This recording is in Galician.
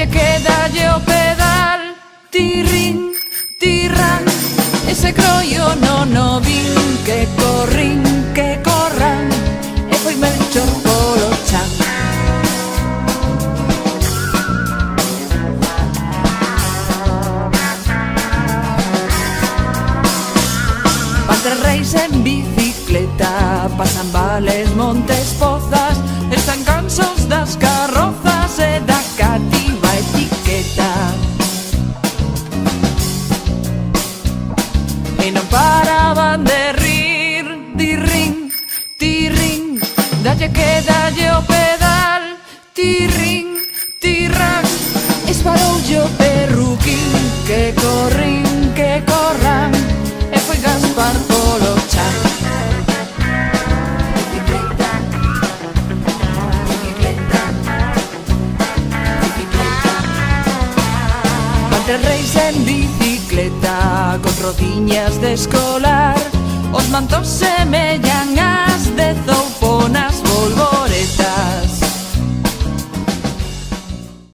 quedalle o pedal. Tirrín, tirrán, ese croio non o vin. Que corrín, que corran, e foi Melchor polo chan. Van tres reis en bicicleta, pasan vales, montes, pozas. Están cansos das carrozas e da cativa etiqueta. E non paraban de rir. Tirrín, tirrín, dalle que dalle o pedal. Tirrín, tirrán, esparoulle o perruquín. Que corrín, que corran, e foi Gaspar polo chan. Bicicleta, bicicleta, bicicleta. Van tres reis en bicicleta, con rodiñas de escolar. Os mantos semellan as de Zou